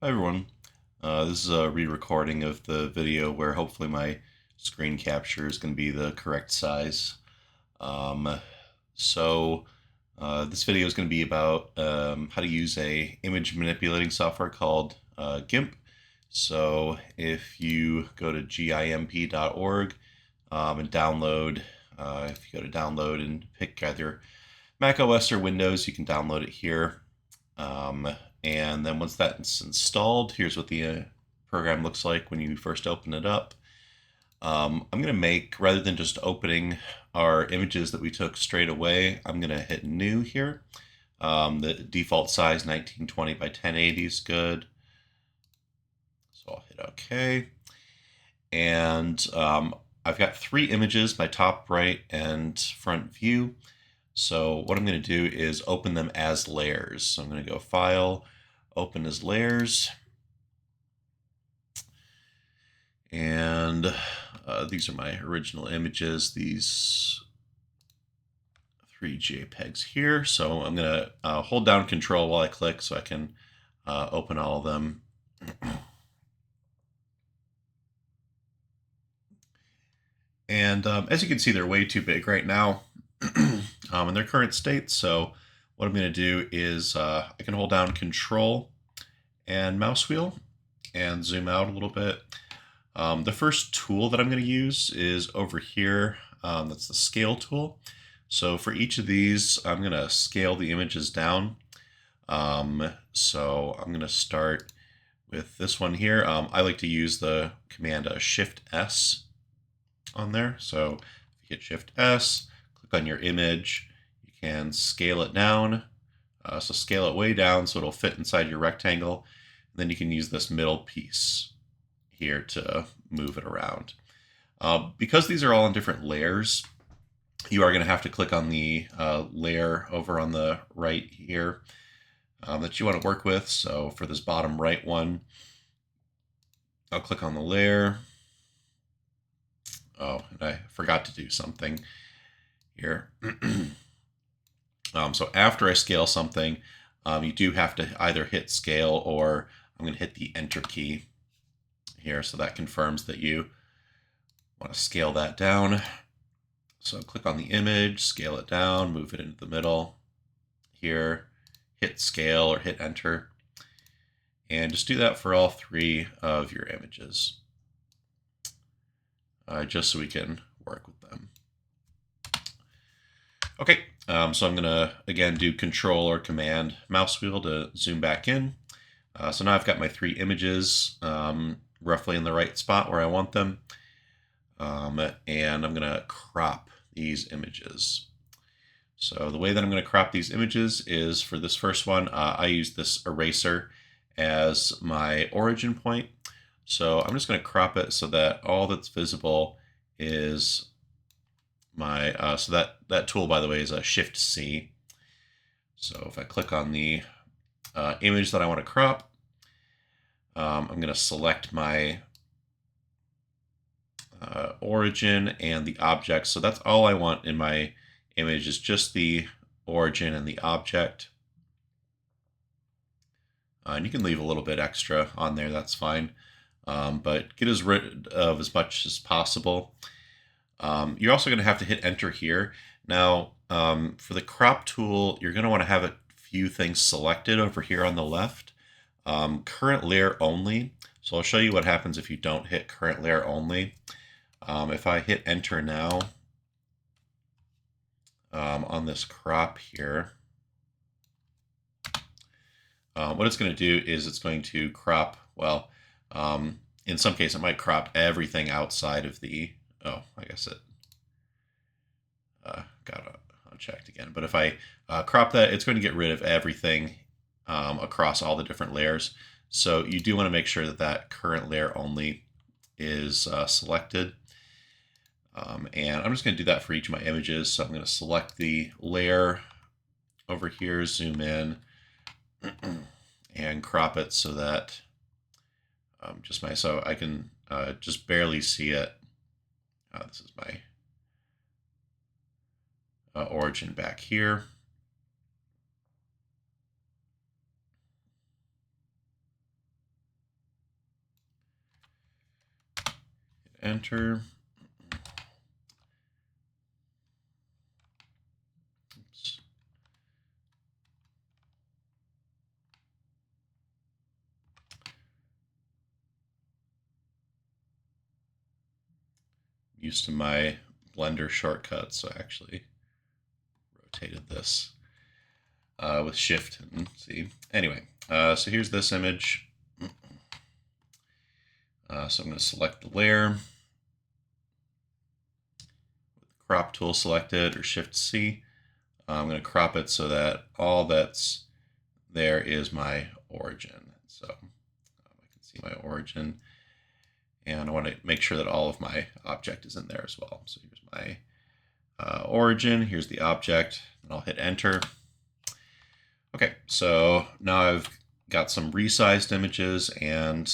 Hi everyone. This is a re-recording of the video where hopefully my screen capture is going to be the correct size. Um, this video is going to be about how to use a image manipulating software called GIMP. So if you go to gimp.org and download, if you go to download and pick either Mac OS or Windows, you can download it here. Um, and then once that's installed, here's what the program looks like when you first open it up. I'm going to make, rather than just opening our images that we took straight away, I'm going to hit new here. The default size 1920 by 1080 is good. So I'll hit OK. And I've got three images, my top, right, and front view. So what I'm going to do is open them as layers. So I'm going to go File, Open as Layers. And these are my original images, these three JPEGs here. So I'm going to hold down Control while I click so I can open all of them. And as you can see, they're way too big right now in their current state. So what I'm going to do is I can hold down Control and mouse wheel and zoom out a little bit. The first tool that I'm going to use is over here. That's the scale tool. So for each of these, I'm going to scale the images down. So I'm going to start with this one here. I like to use the command Shift S on there. So if you hit Shift S, click on your image, you can scale it down. So scale it way down so it'll fit inside your rectangle. And then you can use this middle piece here to move it around. Because these are all in different layers, you are going to have to click on the layer over on the right here that you want to work with. So for this bottom right one, I'll click on the layer. Oh, and I forgot to do something here. So after I scale something, you do have to either hit scale or I'm going to hit the enter key here. So that confirms that you want to scale that down. So click on the image, scale it down, move it into the middle here, hit scale or hit enter. And just do that for all three of your images, just so we can work with them. Okay, so I'm gonna, again, do Control or Command mouse wheel to zoom back in. So now I've got my three images roughly in the right spot where I want them. And I'm gonna crop these images. So the way that I'm going to crop these images is for this first one, I use this eraser as my origin point. So I'm just going to crop it so that all that's visible is my, so that tool, by the way, is a Shift C. So if I click on the image that I want to crop, I'm going to select my origin and the object. So that's all I want in my image is just the origin and the object. And you can leave a little bit extra on there, that's fine. But get rid of as much as possible. You're also going to have to hit enter here. Now, for the crop tool, you're going to want to have a few things selected over here on the left. Current layer only. So I'll show you what happens if you don't hit current layer only. If I hit enter now on this crop here, what it's going to do is it's going to crop, well, in some case it might crop everything outside of the, oh, I guess it got unchecked again. But if I crop that, it's going to get rid of everything across all the different layers. So you do want to make sure that that current layer only is selected. And I'm just going to do that for each of my images. So I'm going to select the layer over here, zoom in, and crop it so that so I can just barely see it. This is my origin back here. Enter. Oops. Used to my Blender shortcut, so I actually rotated this with Shift and C. Anyway, so here's this image. So I'm going to select the layer, with the crop tool selected, or Shift C. I'm going to crop it so that all that's there is my origin. So I can see my origin, and I want to make sure that all of my object is in there as well. So here's my origin, here's the object, and I'll hit enter. Okay, so now I've got some resized images, and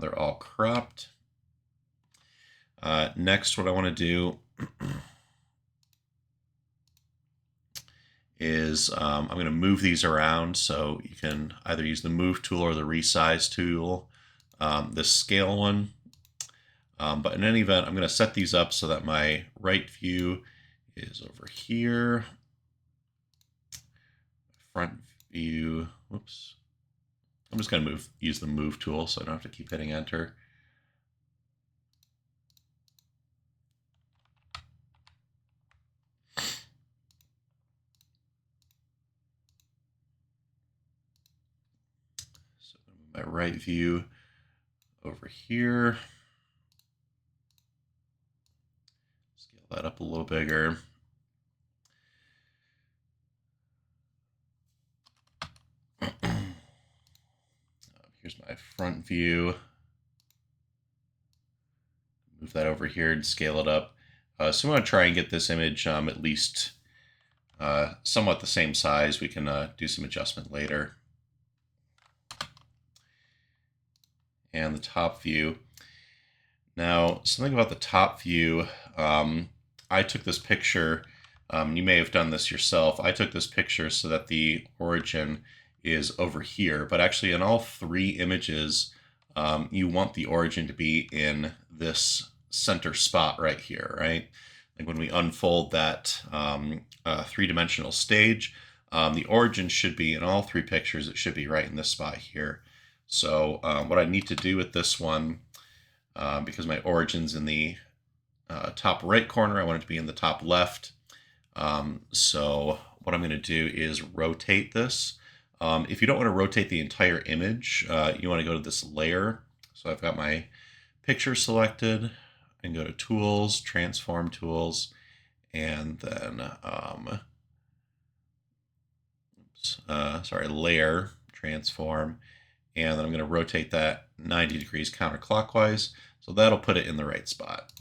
they're all cropped. Next, what I want to do is I'm going to move these around, so you can either use the move tool or the resize tool, this scale one. But in any event, I'm going to set these up so that my right view is over here. Front view, whoops. I'm just going to use the move tool so I don't have to keep hitting enter. So my right view over here. Scale that up a little bigger. Here's my front view. Move that over here and scale it up. So we want to try and get this image at least somewhat the same size. We can do some adjustment later. And the top view. Now, something about the top view, I took this picture, you may have done this yourself. I took this picture so that the origin is over here, but actually in all three images, you want the origin to be in this center spot right here, right? Like when we unfold that three-dimensional stage, the origin should be in all three pictures. It should be right in this spot here. So what I need to do with this one, because my origin's in the top right corner, I want it to be in the top left. So what I'm going to do is rotate this. If you don't want to rotate the entire image, you want to go to this layer. So I've got my picture selected, and go to Tools, Transform Tools, and then Layer, Transform, and then I'm going to rotate that 90 degrees counterclockwise. So that'll put it in the right spot.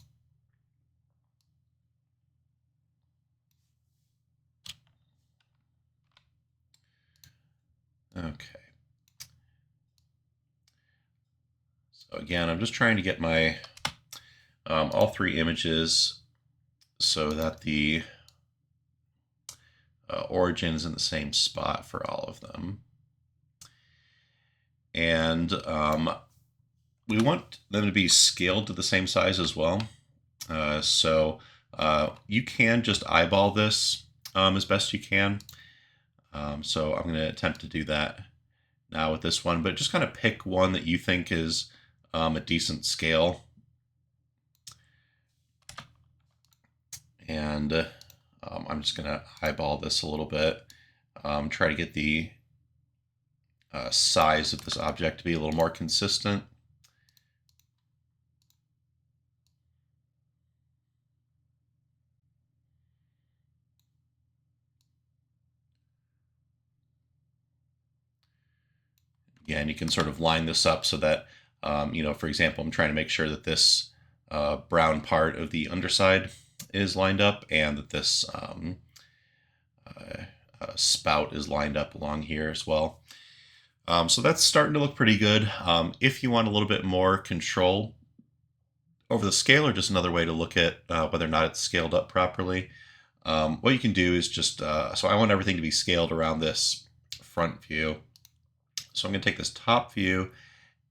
Okay. So again, I'm just trying to get my all three images so that the origin is in the same spot for all of them. And we want them to be scaled to the same size as well. So you can just eyeball this as best you can. So I'm going to attempt to do that now with this one, but just kind of pick one that you think is a decent scale. And I'm just going to eyeball this a little bit, try to get the size of this object to be a little more consistent. Again, you can sort of line this up so that, for example, I'm trying to make sure that this brown part of the underside is lined up, and that this spout is lined up along here as well. So that's starting to look pretty good. If you want a little bit more control over the scale, or just another way to look at whether or not it's scaled up properly, what you can do is just, so I want everything to be scaled around this front view. So I'm going to take this top view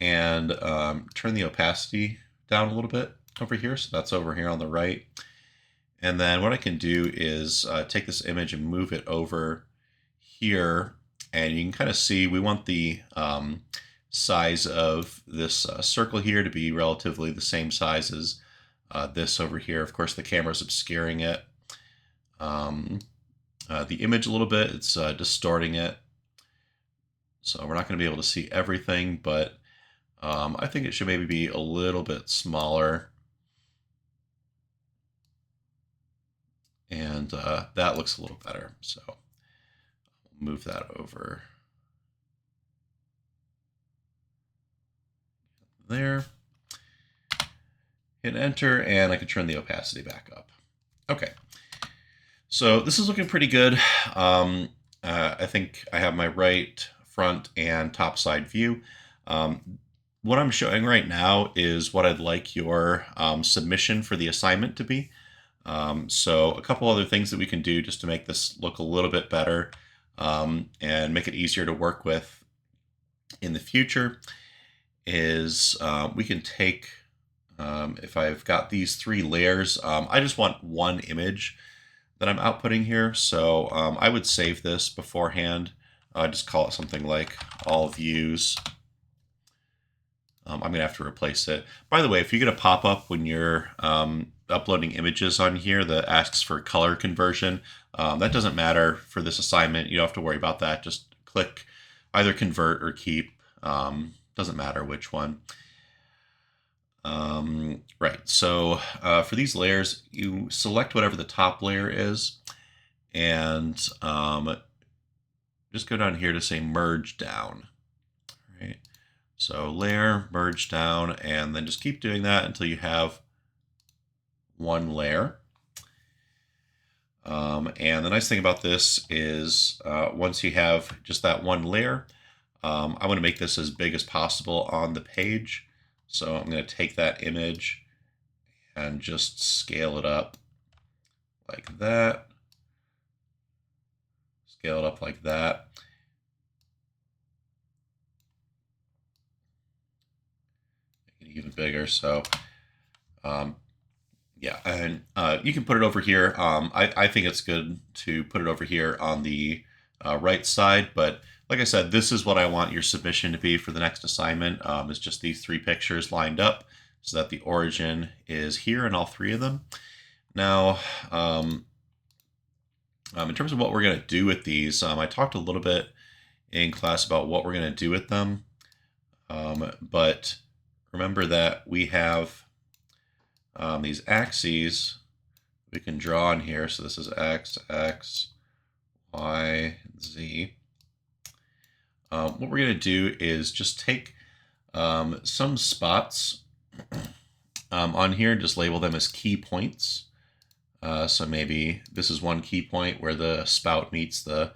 and turn the opacity down a little bit. over here. So that's over here on the right. And then what I can do is take this image and move it over here. And you can kind of see we want the size of this circle here to be relatively the same size as this over here. Of course, the camera's obscuring it. The image a little bit, it's distorting it. So we're not going to be able to see everything, but I think it should maybe be a little bit smaller. And that looks a little better. So I'll move that over there. Hit enter, and I can turn the opacity back up. Okay. So this is looking pretty good. I think I have my right, front, and top side view. What I'm showing right now is what I'd like your submission for the assignment to be. So a couple other things that we can do just to make this look a little bit better and make it easier to work with in the future is we can take, if I've got these 3 layers, I just want one image that I'm outputting here. So I would save this beforehand. Just call it something like all views. I'm going to have to replace it. By the way, if you get a pop-up when you're uploading images on here that asks for color conversion, that doesn't matter for this assignment. You don't have to worry about that. Just click either convert or keep. Doesn't matter which one. Right, so for these layers, you select whatever the top layer is, and just go down here to say merge down. All right, so layer, merge down, and then just keep doing that until you have one layer. And the nice thing about this is once you have just that one layer, I want to make this as big as possible on the page. So I'm going to take that image and just scale it up like that. Scale it up like that. Make it even bigger. So yeah, and you can put it over here. I think it's good to put it over here on the right side, but like I said, this is what I want your submission to be for the next assignment. It's just these 3 pictures lined up so that the origin is here in all 3 of them. Now, in terms of what we're going to do with these, I talked a little bit in class about what we're going to do with them, but remember that we have these axes we can draw on here. So this is X, X, Y, Z. What we're going to do is just take some spots on here and just label them as key points. So maybe this is one key point where the spout meets the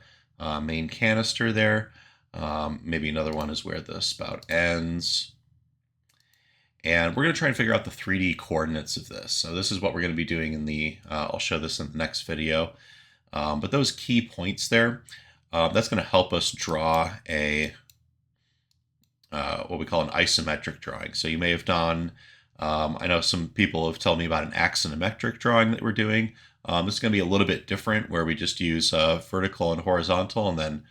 main canister there. Maybe another one is where the spout ends. And we're going to try and figure out the 3D coordinates of this. So this is what we're going to be doing in the, I'll show this in the next video. But those key points there, that's going to help us draw a what we call an isometric drawing. So you may have done, I know some people have told me about an axonometric drawing that we're doing. This is going to be a little bit different where we just use vertical and horizontal and then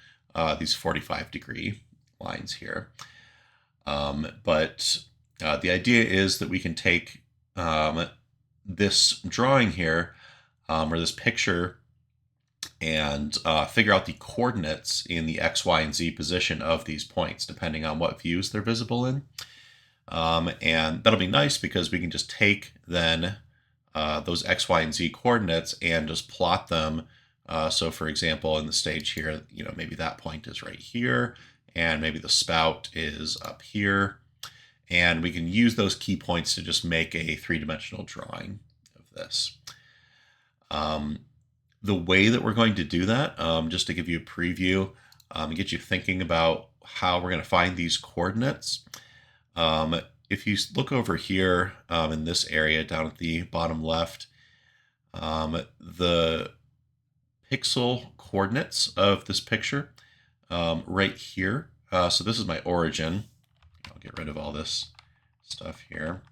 these 45-degree lines here. But the idea is that we can take this drawing here or this picture and figure out the coordinates in the X, Y, and Z position of these points, depending on what views they're visible in. And that'll be nice because we can just take then those X, Y, and Z coordinates and just plot them. So for example, in the stage here, you know, maybe that point is right here, and maybe the spout is up here. And we can use those key points to just make a 3-dimensional drawing of this. The way that we're going to do that, just to give you a preview and get you thinking about how we're going to find these coordinates. If you look over here in this area down at the bottom left, the pixel coordinates of this picture right here. So this is my origin. I'll get rid of all this stuff here.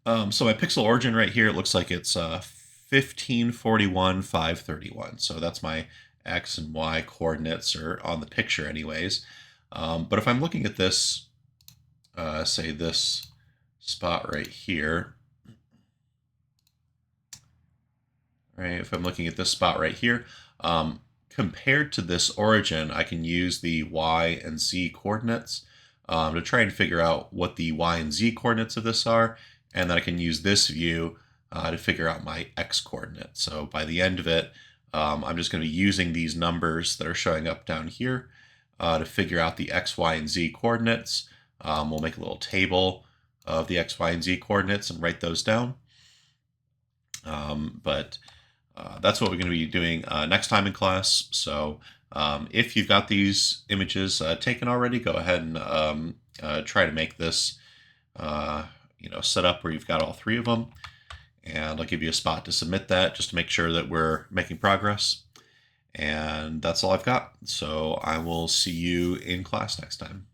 So my pixel origin right here, it looks like it's 1541, 531. So that's my X and Y coordinates, or on the picture anyways. But if I'm looking at this, say this spot right here, right? If I'm looking at this spot right here, compared to this origin, I can use the Y and Z coordinates to try and figure out what the Y and Z coordinates of this are, and then I can use this view to figure out my X coordinate. So by the end of it, I'm just going to be using these numbers that are showing up down here to figure out the X, Y, and Z coordinates. We'll make a little table of the X, Y, and Z coordinates and write those down. But that's what we're going to be doing next time in class. So if you've got these images taken already, go ahead and try to make this set up where you've got all three of them. And I'll give you a spot to submit that just to make sure that we're making progress. And that's all I've got. So I will see you in class next time.